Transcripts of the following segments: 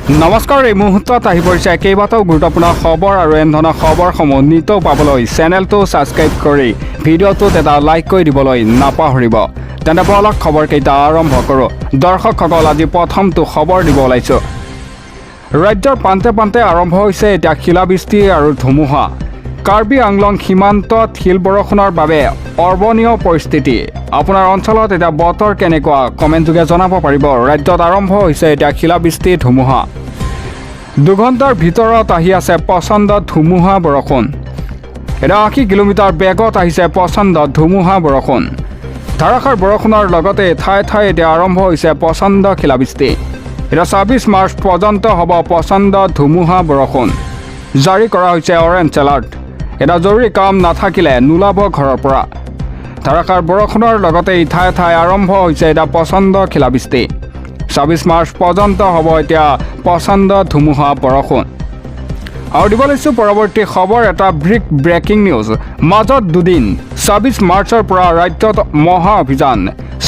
নমস্কাৰ এই মুহূৰ্তত আহি পৰিছে কেইবাটাও গুৰুত্বপূৰ্ণ খবৰ আৰু এনে খবৰসমূহ নিতৌ পাবলৈ চেনেলটো ছাবস্ক্ৰাইব কৰি ভিডিঅ'টোত এটা লাইক কৰি দিবলৈ নাপাহৰিব। তেনে বলক খবৰকেইটা আৰম্ভ কৰোঁ। দৰ্শকসকল আজি প্ৰথমটো খবৰ দিব ওলাইছোঁ। ৰাজ্যৰ প্ৰান্তে প্ৰান্তে আৰম্ভ হৈছে এতিয়া শিলাবৃষ্টি আৰু ধুমুহা। কাৰ্বি আংলং সীমান্তত শিল বৰষুণৰ বাবে অৰ্বনীয় পৰিস্থিতি। আপোনাৰ অঞ্চলত এতিয়া বতৰ কেনেকুৱা কমেণ্টযোগে জনাব পাৰিব। ৰাজ্যত আৰম্ভ হৈছে এতিয়া শিলাবৃষ্টি ধুমুহা। দুঘণ্টাৰ ভিতৰত আহি আছে প্ৰচণ্ড ধুমুহা বৰষুণ। এতিয়া 80 কিলোমিটাৰ বেগত আহিছে প্ৰচণ্ড ধুমুহা বৰষুণ। ধাৰাসাৰ বৰষুণৰ লগতে ঠায়ে ঠায়ে এতিয়া আৰম্ভ হৈছে প্ৰচণ্ড শিলাবৃষ্টি। এতিয়া 26 মাৰ্চ পৰ্যন্ত হ'ব প্ৰচণ্ড ধুমুহা বৰষুণ। জাৰি কৰা হৈছে অৰেঞ্জ এলাৰ্ট। এটা জৰুৰী কাম নাথাকিলে নোলাব ঘৰৰ পৰা। ধাৰাসাৰ বৰষুণৰ লগতে ঠায়ে ঠায়ে আৰম্ভ হৈছে এতিয়া প্ৰচণ্ড শিলাবৃষ্টি। 26 মাৰ্চ পৰ্যন্ত হ'ব এতিয়া প্ৰচণ্ড ধুমুহা বৰষুণ। আৰু দিব লৈছোঁ পৰৱৰ্তী খবৰ এটা ব্ৰেকিং নিউজ। মাজত দুদিন 26 মাৰ্চৰ পৰা ৰাজ্যত মহা অভিযান।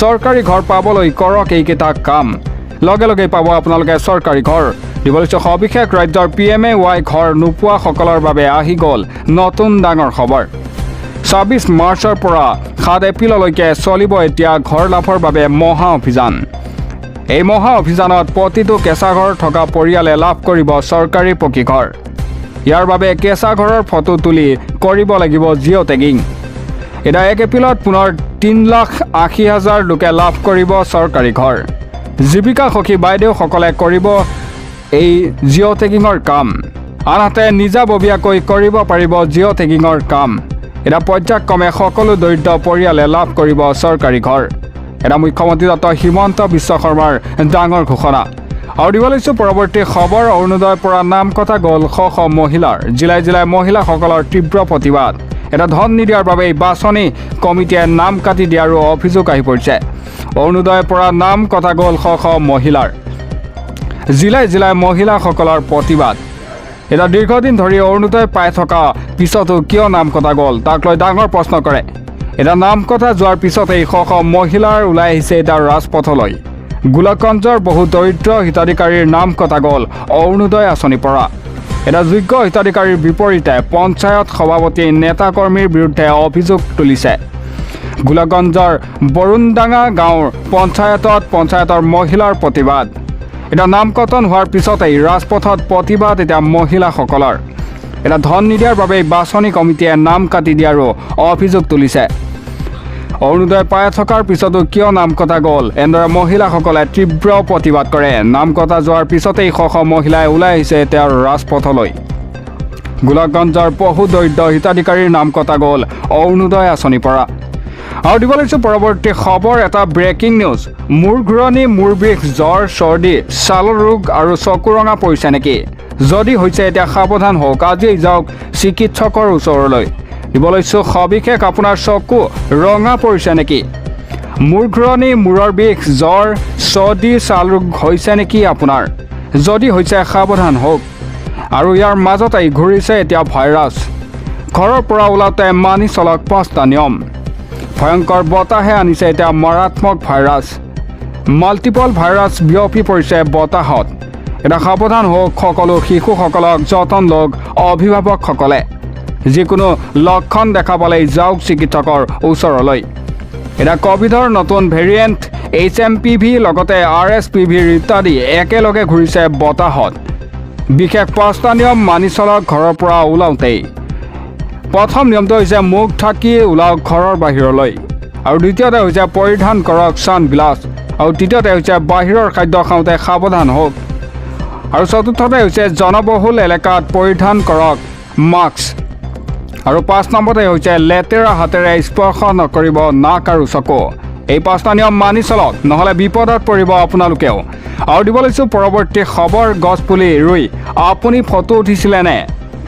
চৰকাৰী ঘৰ পাবলৈ কৰক এইকেইটা কাম। লগে লগে পাব আপোনালোকে চৰকাৰী ঘৰ। দিব লৈছোঁ সবিশেষ ৰাজ্যৰ PMAY ঘৰ নোপোৱাসকলৰ বাবে আহি গ'ল নতুন ডাঙৰ খবৰ। 26 মাৰ্চৰ পৰা 7 এপ্ৰিললৈকে চলিব এতিয়া ঘৰ লাভৰ বাবে মহা অভিযান। এই মহা অভিযানত প্ৰতিটো কেঁচা ঘৰ থকা পৰিয়ালে লাভ কৰিব চৰকাৰী পকী ঘৰ। ইয়াৰ বাবে কেঁচা ঘৰৰ ফটো তুলি কৰিব লাগিব জিঅ' টেগিং। এতিয়া 1 এপ্ৰিলত পুনৰ 3,80,000 লোকে লাভ কৰিব চৰকাৰী ঘৰ। জীৱিকা সখী বাইদেউসকলে কৰিব এই জিঅ' টেগিঙৰ কাম। আনহাতে নিজাববীয়াকৈ কৰিব পাৰিব জিঅ' টেগিঙৰ কাম। এটা পৰ্যায়ক্ৰমে সকলো দৰিদ্ৰ পৰিয়ালে লাভ কৰিব চৰকাৰী ঘৰ। এটা মুখ্যমন্ত্ৰী ডক্টৰ হিমন্ত বিশ্ব শৰ্মাৰ ডাঙৰ ঘোষণা। আৰু দিব লৈছোঁ পৰৱৰ্তী খবৰ। অৰুণোদয়ৰ পৰা নাম কটা গ'ল শ শ মহিলাৰ। জিলাই জিলাই মহিলাসকলৰ তীব্ৰ প্ৰতিবাদ। এটা ধন নিদিয়াৰ বাবে বাছনি কমিটিয়ে নাম কাটি দিয়াৰো অভিযোগ আহি পৰিছে। অৰুণোদয়ৰ পৰা নাম কটা গ'ল শ শ মহিলাৰ। জিলাই জিলাই মহিলাসকলৰ প্ৰতিবাদ। এটা দীৰ্ঘদিন ধৰি অৰুণোদয় পাই থকা পিছতো কিয় নাম কটা গ'ল তাক লৈ ডাঙৰ প্ৰশ্ন কৰে। এটা নাম কটা যোৱাৰ পিছতেই শ শ মহিলাৰ ওলাই আহিছে এতিয়া ৰাজপথলৈ। গোলকগঞ্জৰ বহু দৰিদ্ৰ হিতাধিকাৰীৰ নাম কটা গ'ল অৰুণোদয় আঁচনিৰ পৰা। এটা যোগ্য হিতাধিকাৰীৰ বিপৰীতে পঞ্চায়ত সভাপতি নেতাকৰ্মীৰ বিৰুদ্ধে অভিযোগ তুলিছে। গোলকগঞ্জৰ বৰুণডাঙা গাঁৱৰ পঞ্চায়তৰ মহিলাৰ প্ৰতিবাদ। এতিয়া নামকৰ্তন হোৱাৰ পিছতেই ৰাজপথত প্ৰতিবাদ এতিয়া মহিলাসকলৰ। এটা ধন নিদিয়াৰ বাবে বাছনি কমিটিয়ে নাম কাটি দিয়াৰো অভিযোগ তুলিছে। অৰুণোদয় পাই থকাৰ পিছতো কিয় নাম কটা গ'ল এনেদৰে মহিলাসকলে তীব্ৰ প্ৰতিবাদ কৰে। নাম কটা যোৱাৰ পিছতেই শ শ মহিলাই ওলাই আহিছে তেওঁৰ ৰাজপথলৈ। গোলকগঞ্জৰ বহু দৰিদ্ৰ হিতাধিকাৰীৰ নাম কটা গ'ল অৰুণোদয় আঁচনিৰ পৰা। আৰু দিব লৈছোঁ পৰৱৰ্তী খবৰ এটা ব্ৰেকিং নিউজ। মূৰ ঘূৰণি, মূৰ বিষ, জ্বৰ, চৰ্দি, ছালৰ ৰোগ আৰু চকু ৰঙা পৰিছে নেকি? যদি হৈছে এতিয়া সাৱধান হওক। আজিয়েই যাওক চিকিৎসকৰ ওচৰলৈ। দিব লৈছোঁ সবিশেষ আপোনাৰ চকু ৰঙা পৰিছে নেকি? মূৰ ঘূৰণি, মূৰৰ বিষ, জ্বৰ, চৰ্দি, ছাল ৰোগ হৈছে নেকি আপোনাৰ? যদি হৈছে সাৱধান হওক। আৰু ইয়াৰ মাজতেই ঘূৰিছে এতিয়া ভাইৰাছ। ঘৰৰ পৰা ওলাওঁতে মানি চলক 5টা নিয়ম। ভয়ংকৰ বতাহে আনিছে এতিয়া মাৰাত্মক ভাইৰাছ। মাল্টিপল ভাইৰাছ বিয়পি পৰিছে বতাহত। এটা সাৱধান হওক সকলো শিশুসকলক যতন লওক অভিভাৱকসকলে। যিকোনো লক্ষণ দেখা পালেই যাওক চিকিৎসকৰ ওচৰলৈ। এতিয়া ক'ভিডৰ নতুন ভেৰিয়েণ্ট HMPV লগতে RSPV ইত্যাদি একেলগে ঘূৰিছে বতাহত। বিশেষ 5টা নিয়ম মানি চলক ঘৰৰ পৰা ওলাওঁতেই। প্ৰথম নিয়মটো হৈছে মুখ ঢাকি ওলাওক ঘৰৰ বাহিৰলৈ। আৰু দ্বিতীয়তে হৈছে পৰিধান কৰক ছানগ্লাছ। আৰু তৃতীয়তে হৈছে বাহিৰৰ খাদ্য খাওঁতে সাৱধান হওক। আৰু চতুৰ্থতে হৈছে জনবহুল এলেকাত পৰিধান কৰক মাস্ক। আৰু 5 নম্বৰতে হৈছে লেতেৰা হাতেৰে স্পৰ্শ নকৰিব নাক আৰু চকু। এই 5টা নিয়ম মানি চলক, নহ'লে বিপদত পৰিব আপোনালোকেও। আৰু দিব লৈছোঁ পৰৱৰ্তী খবৰ। গছপুলি ৰুই আপুনি ফটো উঠিছিলেনে?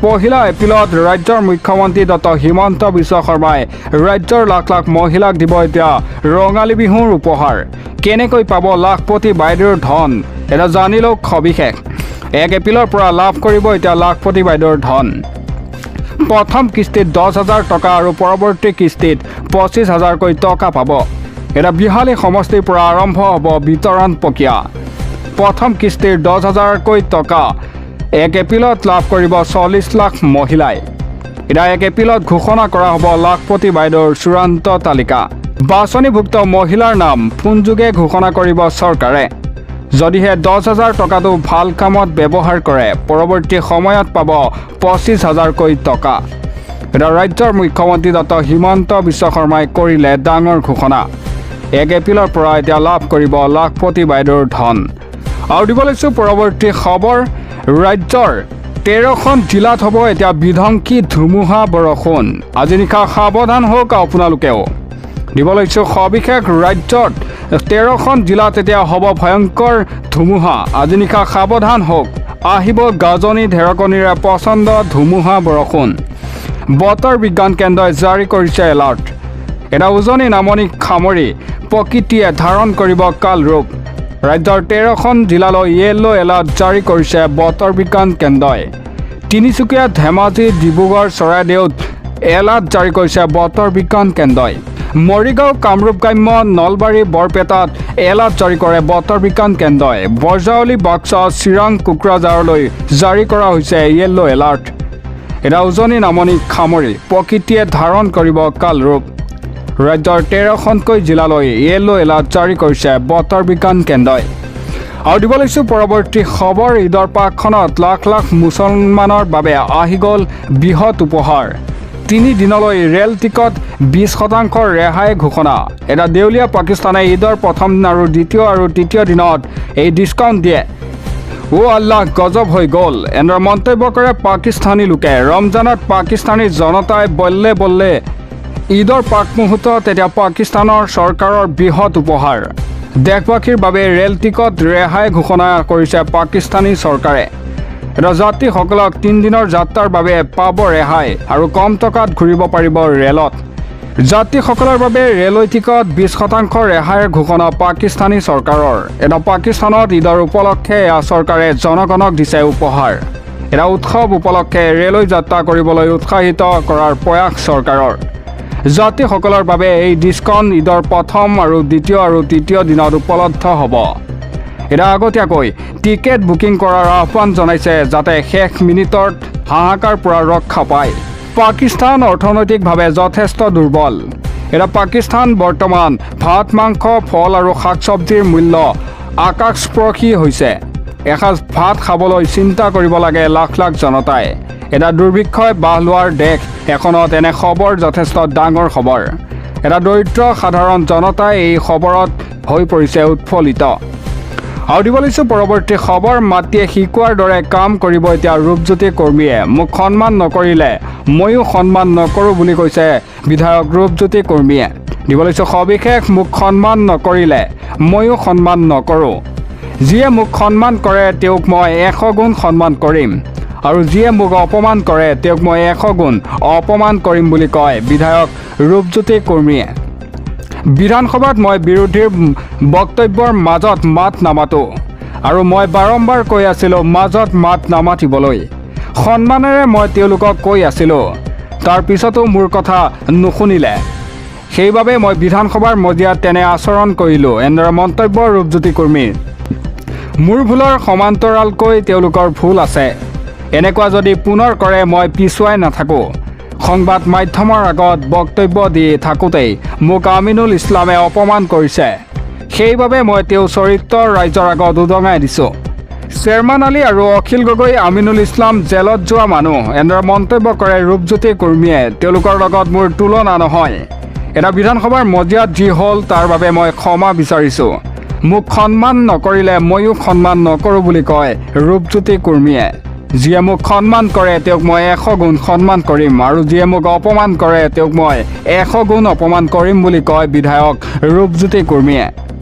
1 এপ্ৰিলত ৰাজ্যৰ মুখ্যমন্ত্ৰী ডক্টৰ হিমন্ত বিশ্ব শৰ্মাই ৰাজ্যৰ লাখ লাখ মহিলাক দিব এতিয়া ৰঙালী বিহুৰ উপহাৰ। কেনেকৈ পাব লাখপতি বাইদেউৰ ধন এটা জানি লওক সবিশেষ। 1 এপ্ৰিলৰ পৰা লাভ কৰিব এতিয়া লাখপতি বাইদেউৰ ধন। প্ৰথম কিস্তিত 10,000 টকা আৰু পৰৱৰ্তী কিস্তিত 25,000কৈ টকা পাব। এটা বিহালী সমষ্টিৰ পৰা আৰম্ভ হ'ব বিতৰণ প্ৰক্ৰিয়া। প্ৰথম কিস্তিৰ 10,000কৈ টকা 1 এপ্ৰিলত লাভ কৰিব 40 লাখ মহিলাই। এতিয়া 1 এপ্ৰিলত ঘোষণা কৰা হ'ব লাখপতি বাইদেউৰ চূড়ান্ত তালিকা। বাছনিভুক্ত মহিলাৰ নাম ফোনযোগে ঘোষণা কৰিব চৰকাৰে। যদিহে 10,000 টকাটো ভাল কামত ব্যৱহাৰ কৰে, পৰৱৰ্তী সময়ত পাব 25,000কৈ টকা। এতিয়া ৰাজ্যৰ মুখ্যমন্ত্ৰী ডঃ হিমন্ত বিশ্ব শৰ্মাই কৰিলে ডাঙৰ ঘোষণা। 1 এপ্ৰিলৰ পৰা এতিয়া লাভ কৰিব লাখপতি বাইদেউৰ ধন। আৰু দিব লৈছোঁ পৰৱৰ্তী খবৰ, ৰাজ্যৰ 13খন জিলাত হ'ব এতিয়া বিধ্বংসী ধুমুহা বৰষুণ। আজি নিশা সাৱধান হওক আপোনালোকেও। দিব লৈছোঁ সবিশেষ, ৰাজ্যত 13খন জিলাত এতিয়া হ'ব ভয়ংকৰ ধুমুহা। আজি নিশা সাৱধান হওক, আহিব গাজনি ঢেৰেকনিৰে প্ৰচণ্ড ধুমুহা বৰষুণ। বতৰ বিজ্ঞান কেন্দ্ৰই জাৰি কৰিছে এলাৰ্ট। এটা উজনি নামনিক সামৰি প্ৰকৃতিয়ে ধাৰণ কৰিব কাল ৰূপ। ৰাজ্যৰ 13খন জিলালৈ য়েল্লো এলাৰ্ট জাৰি কৰিছে বতৰ বিজ্ঞান কেন্দ্ৰই। তিনিচুকীয়া, ধেমাজি, ডিব্ৰুগড়, চৰাইদেউত এলাৰ্ট জাৰি কৰিছে বতৰ বিজ্ঞান কেন্দ্ৰই। মৰিগাঁও, কামৰূপ গ্ৰাম্য, নলবাৰী, বৰপেটাত এলাৰ্ট জাৰি কৰে বতৰ বিজ্ঞান কেন্দ্ৰই। বৰজাৱলী, বাক্সা, চিৰাং, কোকৰাঝাৰলৈ জাৰি কৰা হৈছে য়েল্লো এলাৰ্ট। এটা উজনি নামনিক সামৰি প্ৰকৃতিয়ে ধাৰণ কৰিব কাল ৰূপ। ৰাজ্যৰ 13খনকৈ জিলালৈ য়েল্লো এলাৰ্ট জাৰি কৰিছে বতৰ বিজ্ঞান কেন্দ্ৰই। আৰু দিব লৈছোঁ পৰৱৰ্তী খবৰ, ঈদৰ পাকখনত লাখ লাখ মুছলমানৰ বাবে আহি গ'ল বৃহৎ উপহাৰ। 3 দিনলৈ ৰেল টিকট 20% ৰেহাই ঘোষণা। এটা দেউলীয়া পাকিস্তানে ঈদৰ প্ৰথম আৰু দ্বিতীয় আৰু তৃতীয় দিনত এই ডিছকাউণ্ট দিয়ে। আল্লাহ, গজব হৈ গ'ল, এনেদৰে মন্তব্য কৰে পাকিস্তানী লোকে। ৰমজানত পাকিস্তানী জনতাই বল্লে বল্লে। ঈদৰ পাক মুহূৰ্তত এতিয়া পাকিস্তানৰ চৰকাৰৰ বৃহৎ উপহাৰ। দেশবাসীৰ বাবে ৰেল টিকট ৰেহাই ঘোষণা কৰিছে পাকিস্তানী চৰকাৰে। এতিয়া যাত্ৰীসকলক 3 দিনৰ যাত্ৰাৰ বাবে পাব ৰেহাই আৰু কম টকাত ঘূৰিব পাৰিব ৰেলত। যাত্ৰীসকলৰ বাবে ৰেলৱে টিকট 20% ৰেহাইৰ ঘোষণা পাকিস্তানী চৰকাৰৰ। এটা পাকিস্তানত ঈদৰ উপলক্ষে এয়া চৰকাৰে জনগণক দিছে উপহাৰ। এটা উৎসৱ উপলক্ষে ৰেলৱে যাত্ৰা কৰিবলৈ উৎসাহিত কৰাৰ প্ৰয়াস চৰকাৰৰ। যাত্ৰীসকলৰ বাবে এই ডিছকাউণ্ট ঈদৰ প্ৰথম আৰু দ্বিতীয় আৰু তৃতীয় দিনত উপলব্ধ হ'ব। এতিয়া আগতীয়াকৈ টিকেট বুকিং কৰাৰ আহ্বান জনাইছে যাতে শেষ মিনিটত হাহাকাৰ পৰা ৰক্ষা পায়। পাকিস্তান অৰ্থনৈতিকভাৱে যথেষ্ট দুৰ্বল। এতিয়া পাকিস্তান বৰ্তমান ভাত, মাংস, ফল আৰু শাক চব্জিৰ মূল্য আকাশস্পৰ্শী হৈছে। এসাঁজ ভাত খাবলৈ চিন্তা কৰিব লাগে লাখ লাখ জনতাই। এটা দুৰ্ভিক্ষই বাহ লোৱাৰ দেশ এখনত এনে খবৰ যথেষ্ট ডাঙৰ খবৰ। এটা দৰিদ্ৰ সাধাৰণ জনতাই এই খবৰত হৈ পৰিছে উৎফুল্লিত। আৰু দিব লৈছোঁ পৰৱৰ্তী খবৰ, মাতৃয়ে শিকোৱাৰ দৰে কাম কৰিব এতিয়া ৰূপজ্যোতি কৰ্মীয়ে। মোক সন্মান নকৰিলে ময়ো সন্মান নকৰোঁ বুলি কৈছে বিধায়ক ৰূপজ্যোতি কৰ্মীয়ে। দিব লৈছোঁ সবিশেষ, মোক সন্মান নকৰিলে ময়ো সন্মান নকৰোঁ। যিয়ে মোক সন্মান কৰে তেওঁক মই 100 গুণ সন্মান কৰিম, আৰু যিয়ে মোক অপমান কৰে তেওঁক মই 100 গুণ অপমান কৰিম বুলি কয় বিধায়ক ৰূপজ্যোতি কৰ্মীয়ে। বিধানসভাত মই বিৰোধীৰ বক্তব্যৰ মাজত মাত নামাতোঁ, আৰু মই বাৰম্বাৰ কৈ আছিলোঁ মাজত মাত নামাতিবলৈ। সন্মানেৰে মই তেওঁলোকক কৈ আছিলোঁ, তাৰ পিছতো মোৰ কথা নুশুনিলে। সেইবাবে মই বিধানসভাৰ মজিয়াত তেনে আচৰণ কৰিলোঁ, এনেদৰে মন্তব্য ৰূপজ্যোতি কৰ্মীৰ। মোৰ ভুলৰ সমান্তৰালকৈ তেওঁলোকৰ ভুল আছে। এনেকুৱা যদি পুনৰ কৰে মই পিছুৱাই নাথাকোঁ। সংবাদ মাধ্যমৰ আগত বক্তব্য দি থাকোঁতেই মোক আমিনুল ইছলামে অপমান কৰিছে। সেইবাবে মই তেওঁৰ চৰিত্ৰ ৰাইজৰ আগত উদঙাই দিছোঁ। চেয়াৰমেন আলী আৰু অখিল গগৈ, আমিনুল ইছলাম জেলত যোৱা মানুহ, এনেদৰে মন্তব্য কৰে ৰূপজ্যোতি কৰ্মীয়ে। তেওঁলোকৰ লগত মোৰ তুলনা নহয়। এটা বিধানসভাৰ মজিয়াত যি হ'ল তাৰ বাবে মই ক্ষমা বিচাৰিছোঁ। মোক সন্মান নকৰিলে ময়ো সন্মান নকৰোঁ বুলি কয় ৰূপজ্যোতি কৰ্মীয়ে। যিয়ে মোক সন্মান কৰে তেওঁক মই 100 গুণ সন্মান কৰিম, আৰু যিয়ে মোক অপমান কৰে তেওঁক মই 100 গুণ অপমান কৰিম বুলি কয় বিধায়ক ৰূপজ্যোতি কৰ্মীয়ে।